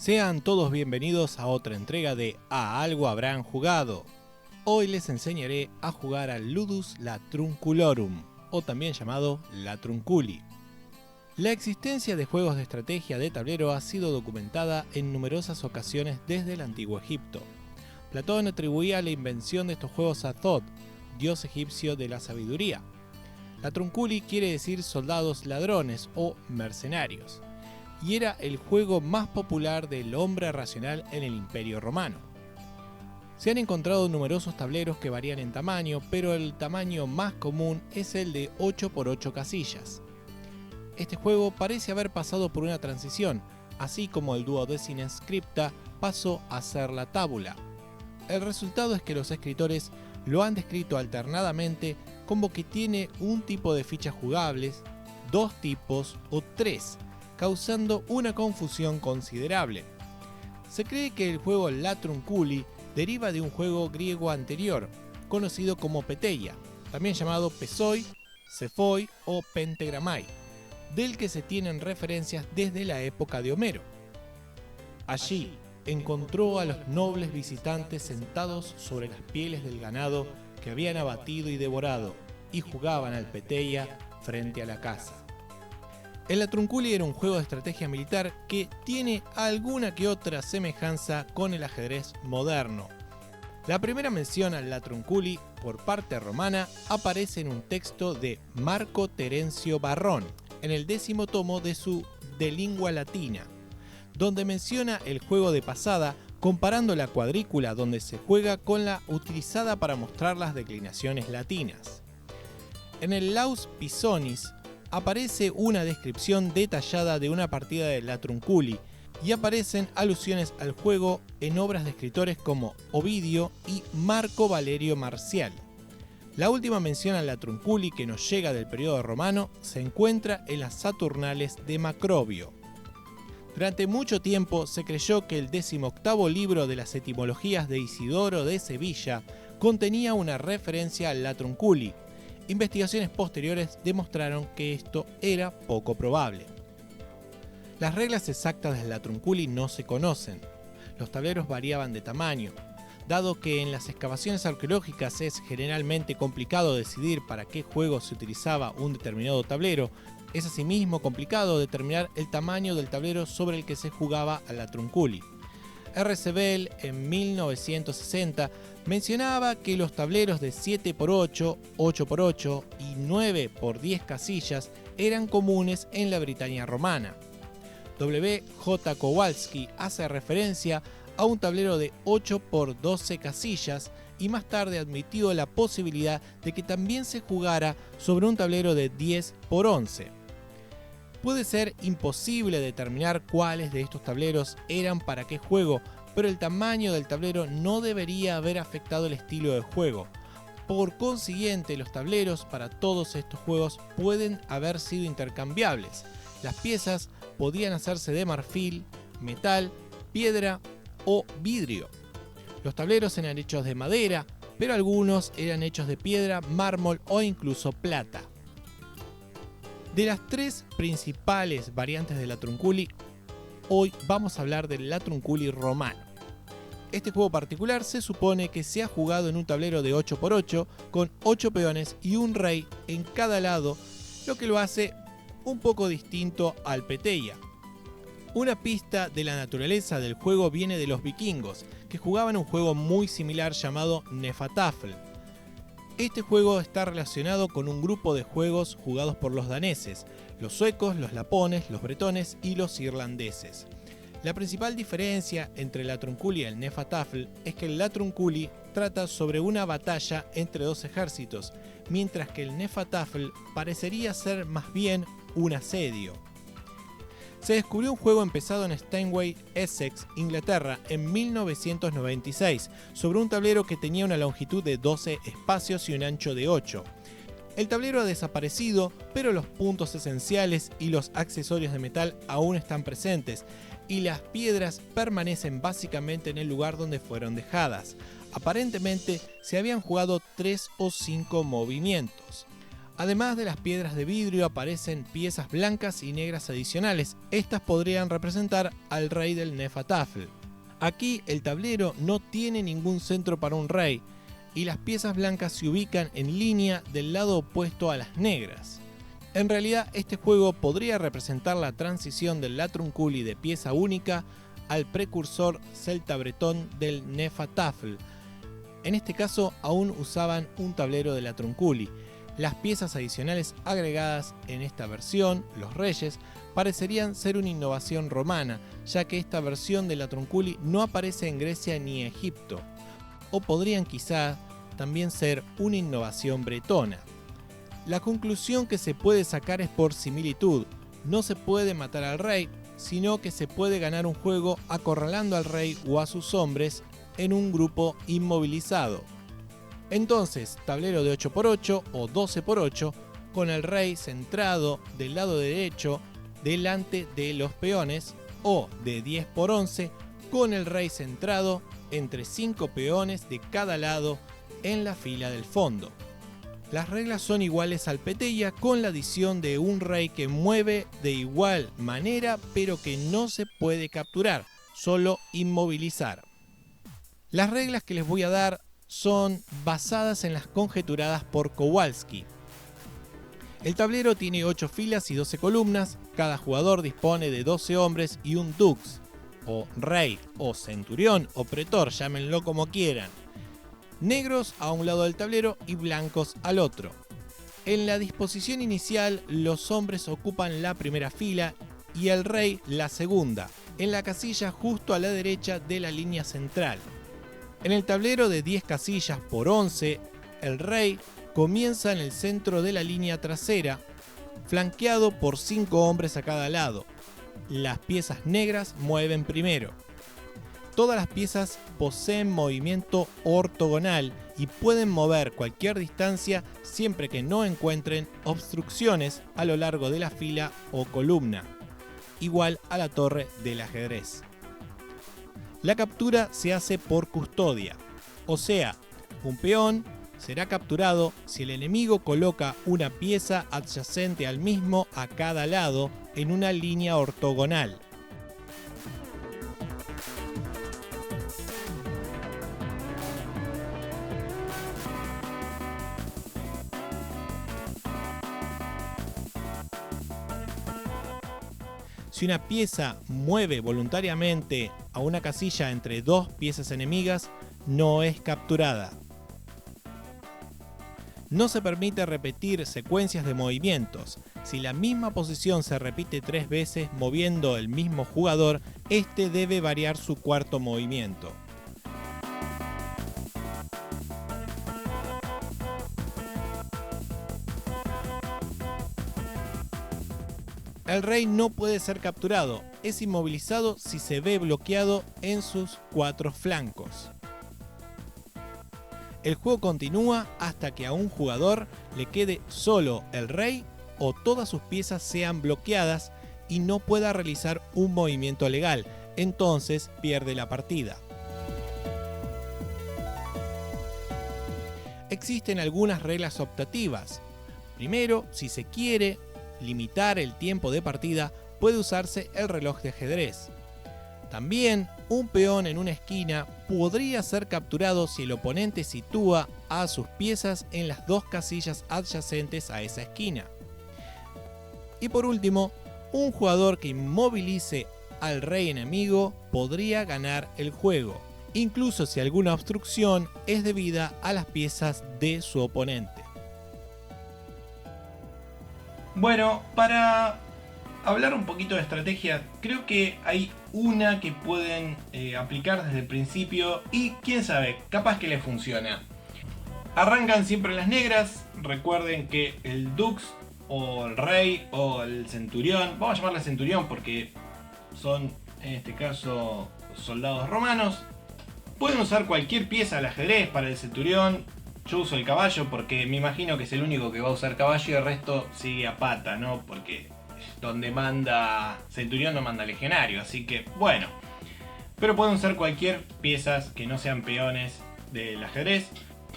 Sean todos bienvenidos a otra entrega de A Algo Habrán Jugado. Hoy les enseñaré a jugar al Ludus Latrunculorum, o también llamado Latrunculi. La existencia de juegos de estrategia de tablero ha sido documentada en numerosas ocasiones desde el Antiguo Egipto. Platón atribuía la invención de estos juegos a Thoth, dios egipcio de la sabiduría. Latrunculi quiere decir soldados ladrones o mercenarios, y era el juego más popular del hombre racional en el Imperio Romano. Se han encontrado numerosos tableros que varían en tamaño, pero el tamaño más común es el de 8x8 casillas. Este juego parece haber pasado por una transición, así como el Duodecim Scripta pasó a ser la tábula. El resultado es que los escritores lo han descrito alternadamente como que tiene un tipo de fichas jugables, dos tipos o tres, causando una confusión considerable. Se cree que el juego Latrunculi deriva de un juego griego anterior, conocido como Peteia, también llamado Pesoi, Cephoi o Pentagramai, del que se tienen referencias desde la época de Homero. Allí encontró a los nobles visitantes sentados sobre las pieles del ganado que habían abatido y devorado, y jugaban al Peteia frente a la casa. El Latrunculi era un juego de estrategia militar que tiene alguna que otra semejanza con el ajedrez moderno. La primera mención al Latrunculi por parte romana aparece en un texto de Marco Terencio Varrón, en el 10º tomo de su De Lingua Latina, donde menciona el juego de pasada comparando la cuadrícula donde se juega con la utilizada para mostrar las declinaciones latinas. En el Laus Pisonis aparece una descripción detallada de una partida de Latrunculi y aparecen alusiones al juego en obras de escritores como Ovidio y Marco Valerio Marcial. La última mención al Latrunculi que nos llega del periodo romano se encuentra en las Saturnales de Macrobio. Durante mucho tiempo se creyó que el 18º libro de las etimologías de Isidoro de Sevilla contenía una referencia al Latrunculi. Investigaciones posteriores demostraron que esto era poco probable. Las reglas exactas del Latrunculi no se conocen. Los tableros variaban de tamaño. Dado que en las excavaciones arqueológicas es generalmente complicado decidir para qué juego se utilizaba un determinado tablero, es asimismo complicado determinar el tamaño del tablero sobre el que se jugaba al Latrunculi. R.C. Bell en 1960 mencionaba que los tableros de 7x8, 8x8 y 9x10 casillas eran comunes en la Britania romana. W.J. Kowalski hace referencia a un tablero de 8x12 casillas y más tarde admitió la posibilidad de que también se jugara sobre un tablero de 10x11. Puede ser imposible determinar cuáles de estos tableros eran para qué juego, pero el tamaño del tablero no debería haber afectado el estilo de juego. Por consiguiente, los tableros para todos estos juegos pueden haber sido intercambiables. Las piezas podían hacerse de marfil, metal, piedra o vidrio. Los tableros eran hechos de madera, pero algunos eran hechos de piedra, mármol o incluso plata. De las tres principales variantes del Latrunculi, hoy vamos a hablar del Latrunculi romano. Este juego particular se supone que se ha jugado en un tablero de 8x8 con 8 peones y un rey en cada lado, lo que lo hace un poco distinto al Peteia. Una pista de la naturaleza del juego viene de los vikingos, que jugaban un juego muy similar llamado Hnefatafl. Este juego está relacionado con un grupo de juegos jugados por los daneses, los suecos, los lapones, los bretones y los irlandeses. La principal diferencia entre el Latrunculi y el Hnefatafl es que el Latrunculi trata sobre una batalla entre dos ejércitos, mientras que el Hnefatafl parecería ser más bien un asedio. Se descubrió un juego empezado en Steinway, Essex, Inglaterra, en 1996, sobre un tablero que tenía una longitud de 12 espacios y un ancho de 8. El tablero ha desaparecido, pero los puntos esenciales y los accesorios de metal aún están presentes, y las piedras permanecen básicamente en el lugar donde fueron dejadas. Aparentemente se habían jugado 3 o 5 movimientos. Además de las piedras de vidrio aparecen piezas blancas y negras adicionales. Estas podrían representar al rey del Nefatafl. Aquí el tablero no tiene ningún centro para un rey y las piezas blancas se ubican en línea del lado opuesto a las negras. En realidad este juego podría representar la transición del Latrunculi de pieza única al precursor celta bretón del Nefatafl. En este caso aún usaban un tablero de Latrunculi. Las piezas adicionales agregadas en esta versión, los reyes, parecerían ser una innovación romana, ya que esta versión de Latrunculi no aparece en Grecia ni Egipto. O podrían quizá también ser una innovación bretona. La conclusión que se puede sacar es por similitud. No se puede matar al rey, sino que se puede ganar un juego acorralando al rey o a sus hombres en un grupo inmovilizado. Entonces, tablero de 8×8 o 12×8, con el rey centrado del lado derecho delante de los peones, o de 10×11, con el rey centrado entre 5 peones de cada lado en la fila del fondo. Las reglas son iguales al Peteia, con la adición de un rey que mueve de igual manera pero que no se puede capturar, solo inmovilizar. Las reglas que les voy a dar son basadas en las conjeturadas por Kowalski. El tablero tiene 8 filas y 12 columnas, cada jugador dispone de 12 hombres y un dux, o rey, o centurión, o pretor, llámenlo como quieran. Negros a un lado del tablero y blancos al otro. En la disposición inicial, los hombres ocupan la primera fila y el rey la segunda, en la casilla justo a la derecha de la línea central. En el tablero de 10 casillas por 11, el rey comienza en el centro de la línea trasera, flanqueado por 5 hombres a cada lado. Las piezas negras mueven primero. Todas las piezas poseen movimiento ortogonal y pueden mover cualquier distancia siempre que no encuentren obstrucciones a lo largo de la fila o columna, igual a la torre del ajedrez. La captura se hace por custodia, o sea, un peón será capturado si el enemigo coloca una pieza adyacente al mismo a cada lado en una línea ortogonal. Si una pieza mueve voluntariamente a una casilla entre 2 piezas enemigas, no es capturada. No se permite repetir secuencias de movimientos. Si la misma posición se repite 3 veces moviendo el mismo jugador, este debe variar su cuarto movimiento. El rey no puede ser capturado, es inmovilizado si se ve bloqueado en sus 4 flancos. El juego continúa hasta que a un jugador le quede solo el rey o todas sus piezas sean bloqueadas y no pueda realizar un movimiento legal, entonces pierde la partida. Existen algunas reglas optativas. Primero, si se quiere limitar el tiempo de partida, puede usarse el reloj de ajedrez. También, un peón en una esquina podría ser capturado si el oponente sitúa a sus piezas en las 2 casillas adyacentes a esa esquina. Y por último, un jugador que inmovilice al rey enemigo podría ganar el juego, incluso si alguna obstrucción es debida a las piezas de su oponente. Bueno, para hablar un poquito de estrategia, creo que hay una que pueden aplicar desde el principio y quién sabe, capaz que les funciona. Arrancan siempre las negras, recuerden que el dux o el rey o el centurión, vamos a llamarle centurión porque son en este caso soldados romanos, pueden usar cualquier pieza del ajedrez para el centurión. Yo uso el caballo porque me imagino que es el único que va a usar caballo y el resto sigue a pata, ¿no? Porque donde manda centurión no manda legionario, así que bueno. Pero pueden usar cualquier piezas que no sean peones del ajedrez.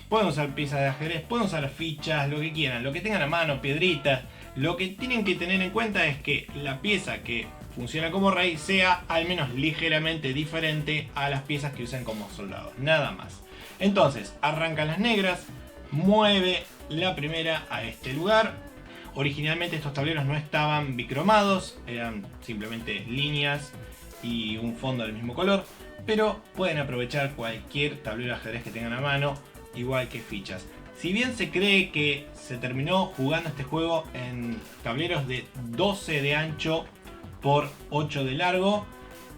pueden usar piezas de ajedrez, pueden usar fichas, lo que quieran, lo que tengan a mano, piedritas. Lo que tienen que tener en cuenta es que la pieza que funciona como rey sea al menos ligeramente diferente a las piezas que usan como soldados, nada más. Entonces, arrancan las negras, mueve la primera a este lugar. Originalmente estos tableros no estaban bicromados, eran simplemente líneas y un fondo del mismo color, pero pueden aprovechar cualquier tablero de ajedrez que tengan a mano, igual que fichas. Si bien se cree que se terminó jugando este juego en tableros de 12 de ancho por 8 de largo,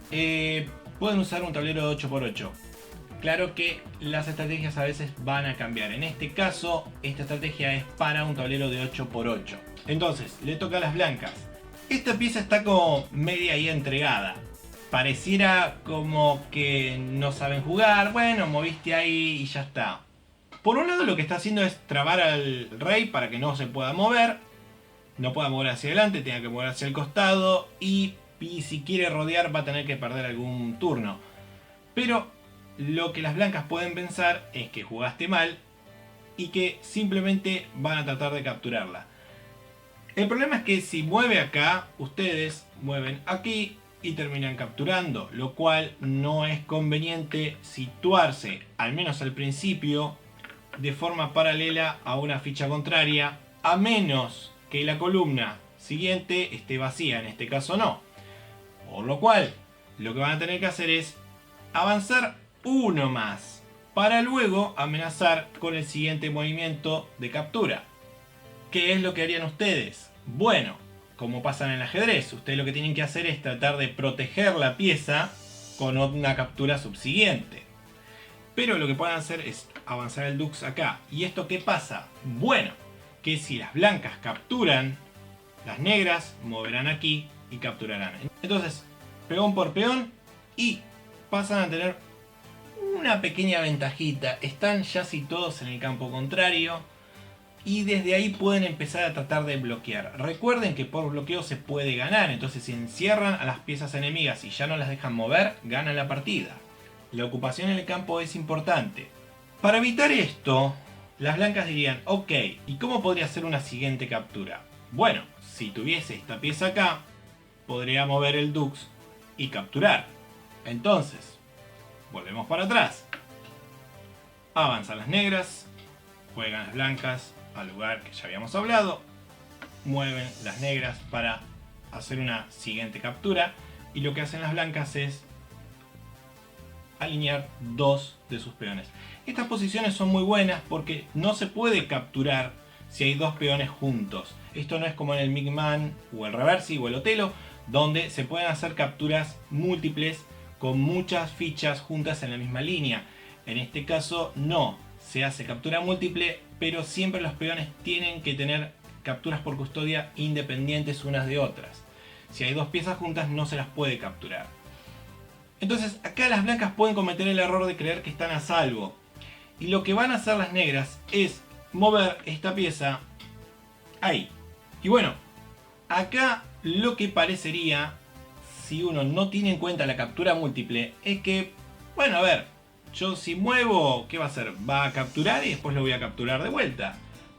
pueden usar un tablero de 8x8. Claro que las estrategias a veces van a cambiar. En este caso, esta estrategia es para un tablero de 8x8. Entonces, le toca a las blancas. Esta pieza está como media ahí entregada. Pareciera como que no saben jugar. Bueno, moviste ahí y ya está. Por un lado, lo que está haciendo es trabar al rey para que no se pueda mover. No pueda mover hacia adelante, tenga que mover hacia el costado. Y si quiere rodear va a tener que perder algún turno. Pero lo que las blancas pueden pensar es que jugaste mal y que simplemente van a tratar de capturarla. El problema es que si mueve acá, ustedes mueven aquí y terminan capturando, lo cual no es conveniente situarse, al menos al principio, de forma paralela a una ficha contraria, a menos que la columna siguiente esté vacía, en este caso no. Por lo cual, lo que van a tener que hacer es avanzar uno más, para luego amenazar con el siguiente movimiento de captura. ¿Qué es lo que harían ustedes? Bueno, como pasa en el ajedrez, ustedes lo que tienen que hacer es tratar de proteger la pieza con una captura subsiguiente. Pero lo que pueden hacer es avanzar el dux acá. ¿Y esto qué pasa? Bueno, que si las blancas capturan, las negras moverán aquí y capturarán. Entonces, peón por peón y pasan a tener una pequeña ventajita. Están ya situados en el campo contrario y desde ahí pueden empezar a tratar de bloquear. Recuerden que por bloqueo se puede ganar, entonces si encierran a las piezas enemigas y ya no las dejan mover, ganan la partida. La ocupación en el campo es importante. Para evitar esto, las blancas dirían, ok, ¿y cómo podría ser una siguiente captura? Bueno, si tuviese esta pieza acá, podría mover el dux y capturar. Entonces, volvemos para atrás. Avanzan las negras, juegan las blancas al lugar que ya habíamos hablado, mueven las negras para hacer una siguiente captura y lo que hacen las blancas es alinear dos de sus peones. Estas posiciones son muy buenas porque no se puede capturar si hay dos peones juntos. Esto no es como en el Migman o el Reversi o el Otelo, donde se pueden hacer capturas múltiples con muchas fichas juntas en la misma línea. En este caso no, se hace captura múltiple, pero siempre los peones tienen que tener capturas por custodia independientes unas de otras. Si hay dos piezas juntas no se las puede capturar. Entonces acá las blancas pueden cometer el error de creer que están a salvo. Y lo que van a hacer las negras es mover esta pieza ahí. Y bueno, acá lo que parecería, si uno no tiene en cuenta la captura múltiple, es que, bueno, a ver, yo si muevo, ¿qué va a hacer? Va a capturar y después lo voy a capturar de vuelta.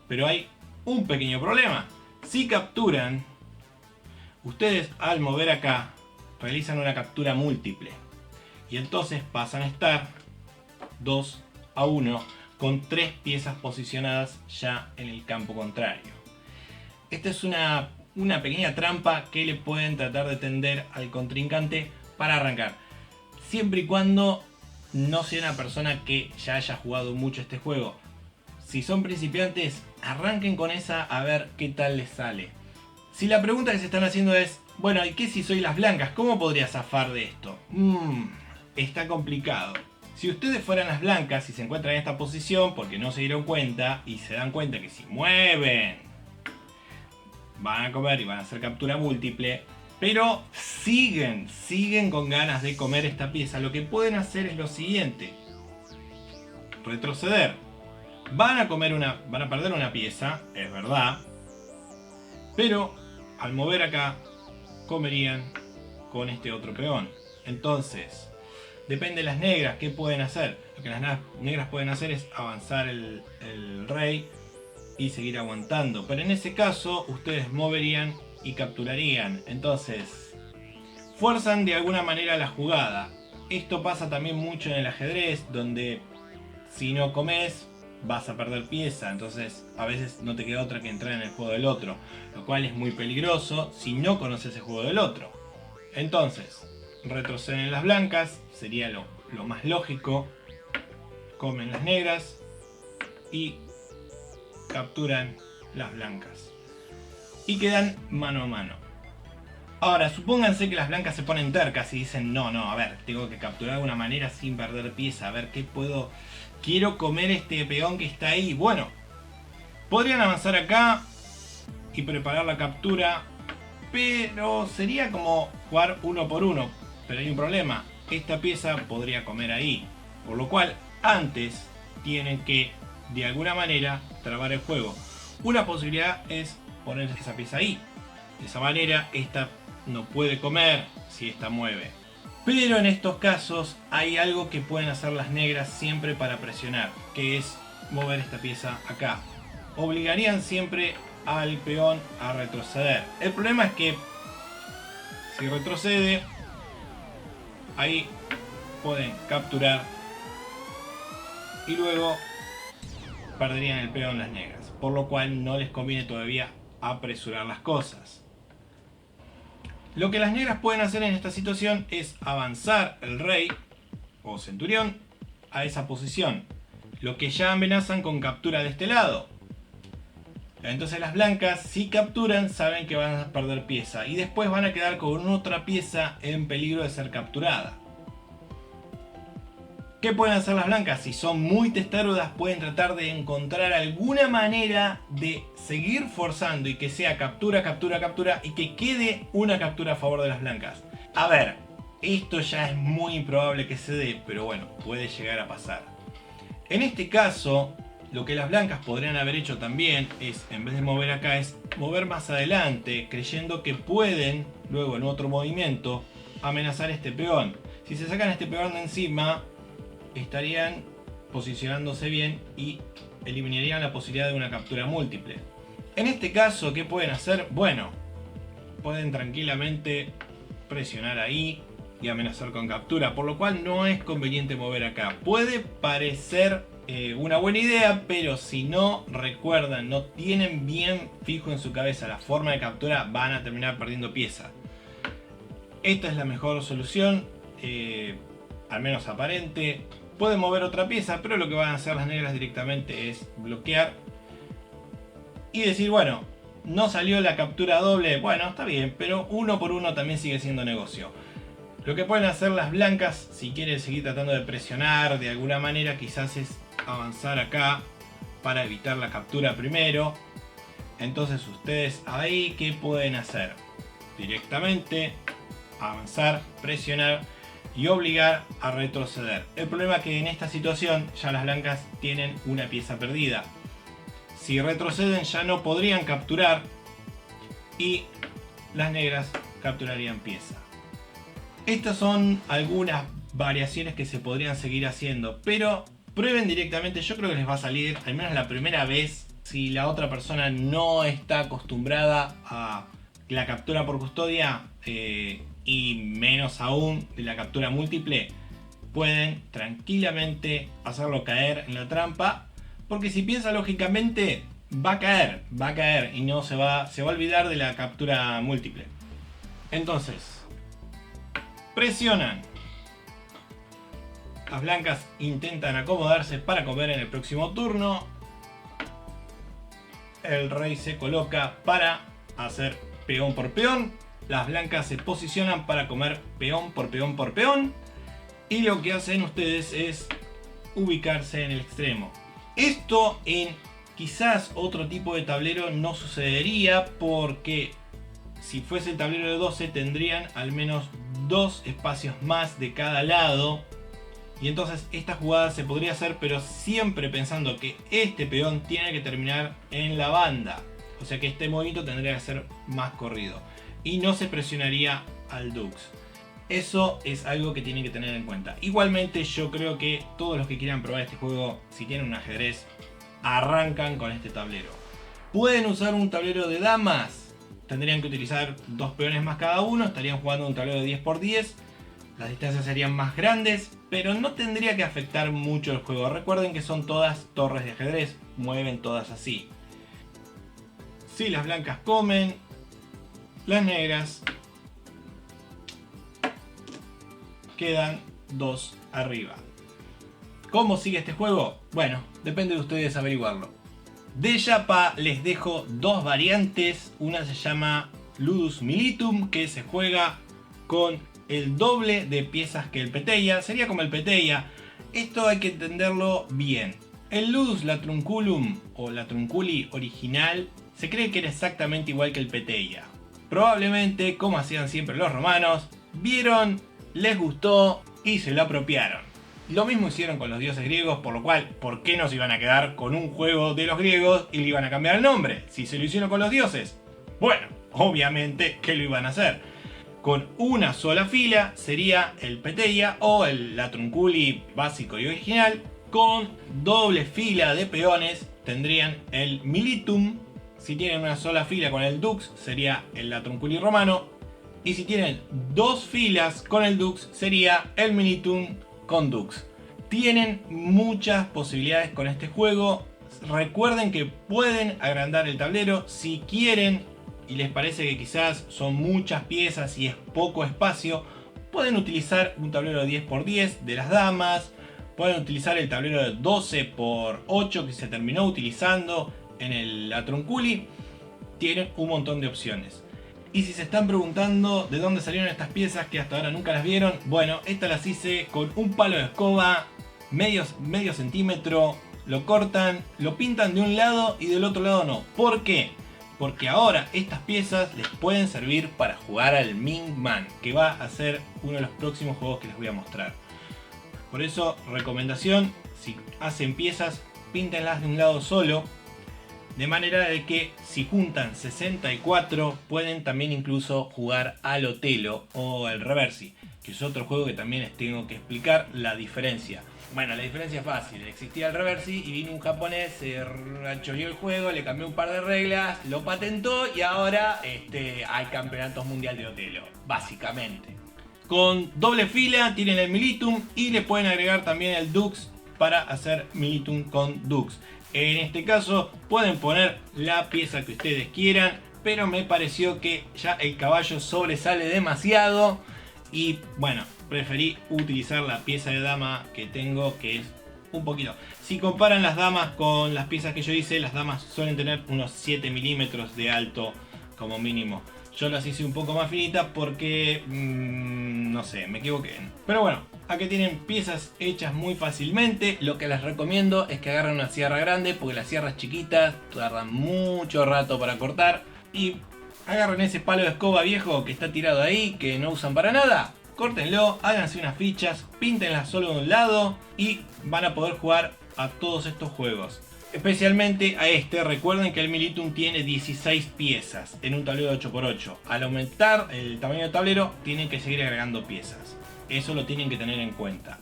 Pero hay un pequeño problema. Si capturan, ustedes al mover acá, realizan una captura múltiple. Y entonces pasan a estar 2-1 con 3 piezas posicionadas ya en el campo contrario. Esta es una pequeña trampa que le pueden tratar de tender al contrincante para arrancar. Siempre y cuando no sea una persona que ya haya jugado mucho este juego. Si son principiantes, arranquen con esa a ver qué tal les sale. Si la pregunta que se están haciendo es, bueno, ¿y qué si soy las blancas? ¿Cómo podría zafar de esto? Está complicado. Si ustedes fueran las blancas y se encuentran en esta posición porque no se dieron cuenta y se dan cuenta que si mueven van a comer y van a hacer captura múltiple, pero siguen con ganas de comer esta pieza, lo que pueden hacer es lo siguiente: retroceder. Van a perder una pieza, es verdad, pero al mover acá comerían con este otro peón. Entonces, depende de las negras, ¿qué pueden hacer? Lo que las negras pueden hacer es avanzar el rey y seguir aguantando. Pero en ese caso, ustedes moverían y capturarían. Entonces, fuerzan de alguna manera la jugada. Esto pasa también mucho en el ajedrez, donde si no comes, vas a perder pieza. Entonces, a veces no te queda otra que entrar en el juego del otro. Lo cual es muy peligroso si no conoces el juego del otro. Entonces, retroceden las blancas, sería lo más lógico. Comen las negras y capturan las blancas. Y quedan mano a mano. Ahora, supónganse que las blancas se ponen tercas y dicen, no, a ver, tengo que capturar de alguna manera sin perder pieza. A ver, ¿qué puedo? Quiero comer este peón que está ahí. Bueno, podrían avanzar acá y preparar la captura, pero sería como jugar uno por uno. Pero hay un problema, esta pieza podría comer ahí. Por lo cual, antes tienen que, de alguna manera, trabar el juego. Una posibilidad es poner esa pieza ahí. De esa manera, esta no puede comer si esta mueve. Pero en estos casos hay algo que pueden hacer las negras siempre para presionar, que es mover esta pieza acá. Obligarían siempre al peón a retroceder. El problema es que si retrocede, ahí pueden capturar y luego perderían el peón las negras, por lo cual no les conviene todavía apresurar las cosas. Lo que las negras pueden hacer en esta situación es avanzar el rey o centurión a esa posición, lo que ya amenazan con captura de este lado. Entonces las blancas, si capturan, saben que van a perder pieza y después van a quedar con otra pieza en peligro de ser capturada. ¿Qué pueden hacer las blancas? Si son muy testarudas, pueden tratar de encontrar alguna manera de seguir forzando y que sea captura, captura, captura y que quede una captura a favor de las blancas. A ver, esto ya es muy improbable que se dé, pero bueno, puede llegar a pasar. En este caso, lo que las blancas podrían haber hecho también es, en vez de mover acá, es mover más adelante, creyendo que pueden, luego en otro movimiento, amenazar este peón. Si se sacan este peón de encima, estarían posicionándose bien y eliminarían la posibilidad de una captura múltiple. En este caso, ¿qué pueden hacer? Bueno, pueden tranquilamente presionar ahí y amenazar con captura, por lo cual no es conveniente mover acá. Puede parecer una buena idea, pero si no recuerdan, no tienen bien fijo en su cabeza la forma de captura, van a terminar perdiendo pieza. Esta es la mejor solución, al menos aparente. Pueden mover otra pieza, pero lo que van a hacer las negras directamente es bloquear y decir, bueno, no salió la captura doble, bueno, está bien, pero uno por uno también sigue siendo negocio. Lo que pueden hacer las blancas, si quieren seguir tratando de presionar de alguna manera, quizás es avanzar acá para evitar la captura primero. Entonces ustedes ahí, ¿qué pueden hacer? Directamente avanzar, presionar y obligar a retroceder. El problema es que en esta situación ya las blancas tienen una pieza perdida. Si retroceden ya no podrían capturar y las negras capturarían pieza. Estas son algunas variaciones que se podrían seguir haciendo, pero prueben directamente, yo creo que les va a salir, al menos la primera vez, si la otra persona no está acostumbrada a la captura por custodia, y menos aún de la captura múltiple, pueden tranquilamente hacerlo caer en la trampa, porque si piensa lógicamente va a caer y no se va a olvidar de la captura múltiple. Entonces presionan, las blancas intentan acomodarse para comer en el próximo turno, el rey se coloca para hacer peón por peón. Las blancas se posicionan para comer peón por peón por peón. Y lo que hacen ustedes es ubicarse en el extremo. Esto en quizás otro tipo de tablero no sucedería, porque si fuese el tablero de 12 tendrían al menos 2 espacios más de cada lado. Y entonces esta jugada se podría hacer, pero siempre pensando que este peón tiene que terminar en la banda. O sea que este movimiento tendría que ser más corrido. Y no se presionaría al Dux. Eso es algo que tienen que tener en cuenta. Igualmente yo creo que todos los que quieran probar este juego, si tienen un ajedrez, arrancan con este tablero. Pueden usar un tablero de damas. Tendrían que utilizar 2 peones más cada uno. Estarían jugando un tablero de 10×10. Las distancias serían más grandes, pero no tendría que afectar mucho el juego. Recuerden que son todas torres de ajedrez. Mueven todas así. Si las blancas comen, las negras quedan 2 arriba. ¿Cómo sigue este juego? Bueno, depende de ustedes averiguarlo. De Yapa les dejo 2 variantes. Una se llama Ludus Militum, que se juega con el doble de piezas que el Peteia. Sería como el Peteia. Esto hay que entenderlo bien. El Ludus Latrunculum o Latrunculi original se cree que era exactamente igual que el Peteia. Probablemente, como hacían siempre los romanos, vieron, les gustó y se lo apropiaron. Lo mismo hicieron con los dioses griegos, por lo cual, ¿por qué no se iban a quedar con un juego de los griegos y le iban a cambiar el nombre? Si se lo hicieron con los dioses. Bueno, obviamente que lo iban a hacer. Con una sola fila sería el Peteia o el Latrunculi básico y original. Con doble fila de peones tendrían el Militum. Si tienen una sola fila con el Dux sería el Latrunculi romano. Y si tienen 2 filas con el Dux sería el Militum con Dux. Tienen muchas posibilidades con este juego. Recuerden que pueden agrandar el tablero si quieren y les parece que quizás son muchas piezas y es poco espacio. Pueden utilizar un tablero de 10×10 de las damas. Pueden utilizar el tablero de 12×8 que se terminó utilizando en el Latrunculi. Tienen un montón de opciones. Y si se están preguntando de dónde salieron estas piezas que hasta ahora nunca las vieron, bueno, estas las hice con un palo de escoba, medio centímetro, lo cortan, lo pintan de un lado y del otro lado no. ¿Por qué? Porque ahora estas piezas les pueden servir para jugar al Ming Man, que va a ser uno de los próximos juegos que les voy a mostrar. Por eso, recomendación, si hacen piezas, píntenlas de un lado solo. De manera de que si juntan 64 pueden también incluso jugar al Otelo o el Reversi, que es otro juego que también les tengo que explicar la diferencia. Bueno, la diferencia es fácil. Existía el Reversi y vino un japonés, se choreó el juego, le cambió un par de reglas, lo patentó y ahora hay campeonatos mundial de Otelo, básicamente. Con doble fila tienen el Militum y le pueden agregar también el Dux para hacer Militum con Dux. En este caso pueden poner la pieza que ustedes quieran, pero me pareció que ya el caballo sobresale demasiado y bueno, preferí utilizar la pieza de dama que tengo, que es un poquito. Si comparan las damas con las piezas que yo hice, las damas suelen tener unos 7 milímetros de alto como mínimo. Yo las hice un poco más finitas porque, no sé, me equivoqué. Pero bueno, acá tienen piezas hechas muy fácilmente. Lo que les recomiendo es que agarren una sierra grande, porque las sierras chiquitas tardan mucho rato para cortar. Y agarren ese palo de escoba viejo que está tirado ahí, que no usan para nada. Córtenlo, háganse unas fichas, píntenlas solo de un lado y van a poder jugar a todos estos juegos. Especialmente a este. Recuerden que el Militum tiene 16 piezas en un tablero de 8×8. Al aumentar el tamaño del tablero tienen que seguir agregando piezas. Eso lo tienen que tener en cuenta.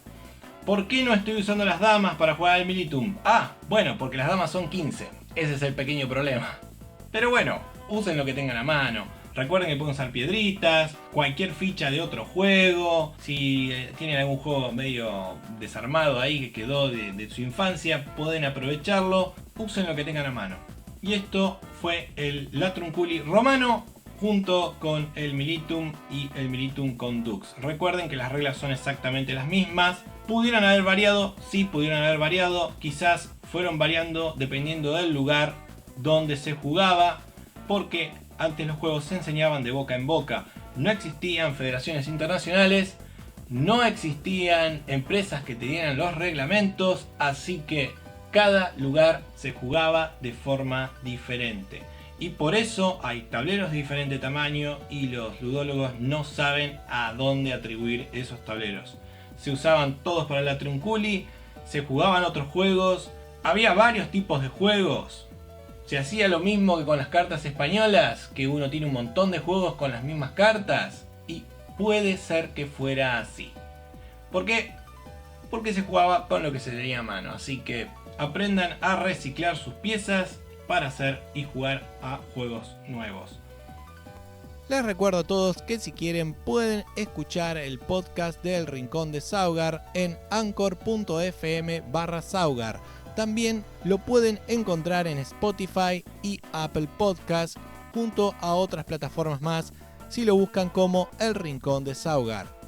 ¿Por qué no estoy usando las damas para jugar al Militum? Ah, bueno, porque las damas son 15. Ese es el pequeño problema. Pero bueno, usen lo que tengan a mano. Recuerden que pueden usar piedritas, cualquier ficha de otro juego. Si tienen algún juego medio desarmado ahí que quedó de su infancia, pueden aprovecharlo. Usen lo que tengan a mano. Y esto fue el Latrunculi romano junto con el Militum y el Militum con Dux. Recuerden que las reglas son exactamente las mismas. ¿Pudieran haber variado? Sí, pudieran haber variado. Quizás fueron variando dependiendo del lugar donde se jugaba, porque antes los juegos se enseñaban de boca en boca. No existían federaciones internacionales, no existían empresas que te dieran los reglamentos, así que cada lugar se jugaba de forma diferente. Y por eso hay tableros de diferente tamaño y los ludólogos no saben a dónde atribuir esos tableros. Se usaban todos para la Latrunculi, se jugaban otros juegos, había varios tipos de juegos. Se hacía lo mismo que con las cartas españolas, que uno tiene un montón de juegos con las mismas cartas. Y puede ser que fuera así. ¿Por qué? Porque se jugaba con lo que se tenía a mano. Así que aprendan a reciclar sus piezas para hacer y jugar a juegos nuevos. Les recuerdo a todos que si quieren pueden escuchar el podcast del Rincón de Saugar en anchor.fm/Saugar. También lo pueden encontrar en Spotify y Apple Podcast junto a otras plataformas más si lo buscan como El Rincón de Saugar.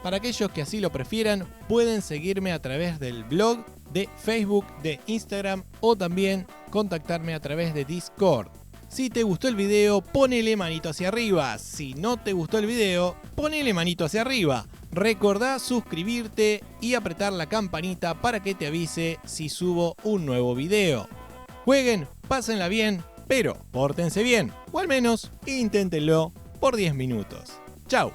Para aquellos que así lo prefieran, pueden seguirme a través del blog, de Facebook, de Instagram o también contactarme a través de Discord. Si te gustó el video, ponele manito hacia arriba. Si no te gustó el video, ponele manito hacia arriba. Recordá suscribirte y apretar la campanita para que te avise si subo un nuevo video. Jueguen, pásenla bien, pero pórtense bien. O al menos inténtenlo por 10 minutos. Chau.